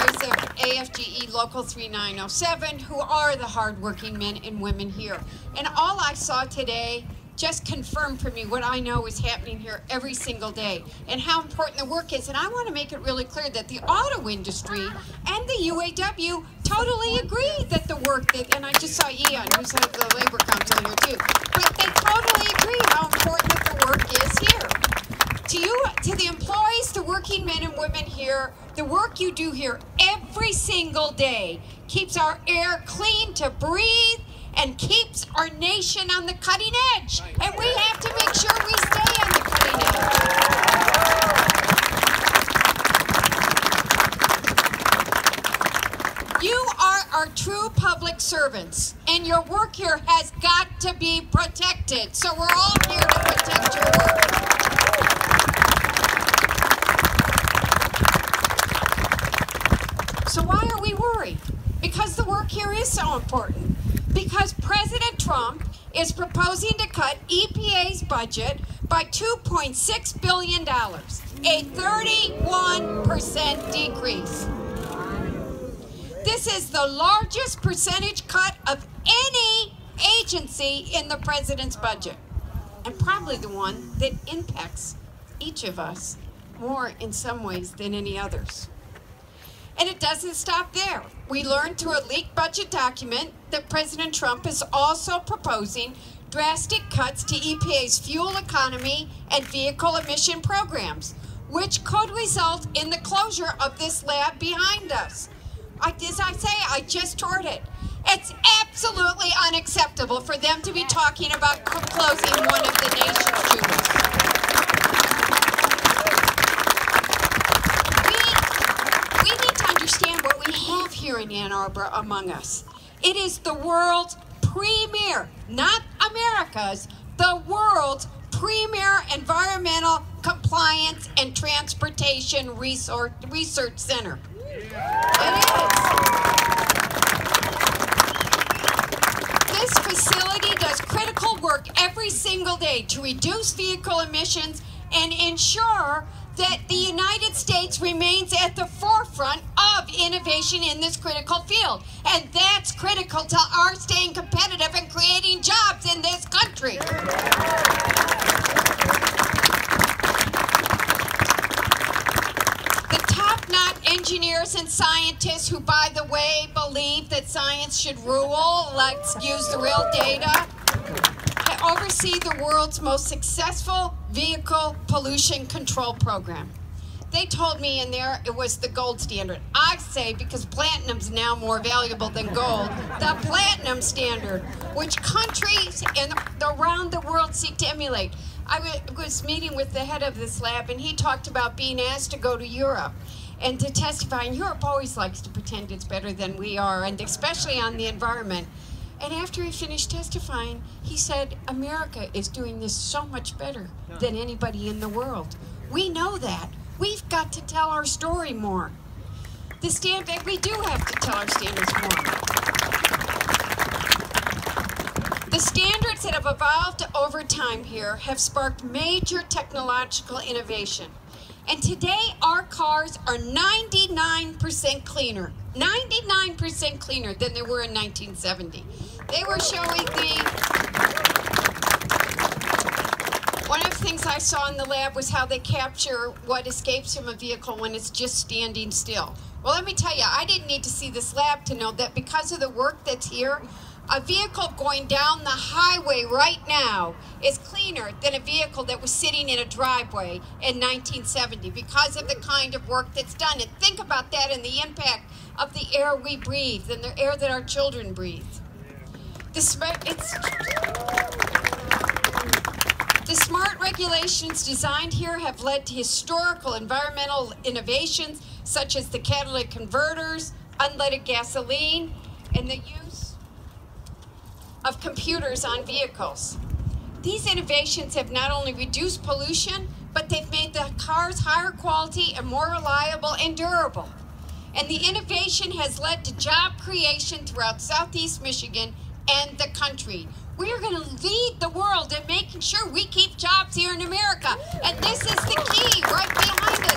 members of AFGE Local 3907 who are the hardworking men and women here. And all I saw today just confirmed for me what I know is happening here every single day and how important the work is. And I want to make it really clear that the auto industry and the UAW totally agree that the work that, and I just saw Ian, who's head of the Labor Council here too, but they totally agree how important that the work is here. To you, to the employees, the working men and women here, the work you do here every single day keeps our air clean to breathe and keeps our nation on the cutting edge. And we have to make sure we stay on the cutting edge. You are our true public servants, and your work here has got to be protected. So we're all here to protect your work. So why are we worried? Because the work here is so important. Because President Trump is proposing to cut EPA's budget by $2.6 billion, a 31% decrease. This is the largest percentage cut of any agency in the president's budget, and probably the one that impacts each of us more in some ways than any others. And it doesn't stop there. We learned through a leaked budget document that President Trump is also proposing drastic cuts to EPA's fuel economy and vehicle emission programs, which could result in the closure of this lab behind us. As I say, I just toured it. It's absolutely unacceptable for them to be talking about closing one of the nation's jewels. Understand what we have here in Ann Arbor among us. It is the world's premier, not America's, the world's premier environmental compliance and transportation research center. It is. This facility does critical work every single day to reduce vehicle emissions and ensure that the United States remains at the forefront of innovation in this critical field. And that's critical to our staying competitive and creating jobs in this country. The top-notch engineers and scientists who, by the way, believe that science should rule, let's use the real data, oversee the world's most successful vehicle pollution control program. They told me in there it was the gold standard. I say, because platinum's now more valuable than gold, the platinum standard, which countries around the world seek to emulate. I was meeting with the head of this lab, and he talked about being asked to go to Europe and to testify. And Europe always likes to pretend it's better than we are, and especially on the environment. And after he finished testifying, he said, America is doing this so much better than anybody in the world. We know that. We've got to tell our story more. We do have to tell our standards more. The standards that have evolved over time here have sparked major technological innovation. And today, our cars are 99% cleaner. 99% cleaner than they were in 1970. They were showing one of the things I saw in the lab was how they capture what escapes from a vehicle when it's just standing still. Well, let me tell you, I didn't need to see this lab to know that because of the work that's here, a vehicle going down the highway right now is cleaner than a vehicle that was sitting in a driveway in 1970 because of the kind of work that's done. And think about that and the impact of the air we breathe and the air that our children breathe. The smart regulations designed here have led to historical environmental innovations such as the catalytic converters, unleaded gasoline, and the use of computers on vehicles. These innovations have not only reduced pollution, but they've made the cars higher quality and more reliable and durable. And the innovation has led to job creation throughout Southeast Michigan and the country. We are going to lead the world in making sure we keep jobs here in America. And this is the key right behind us.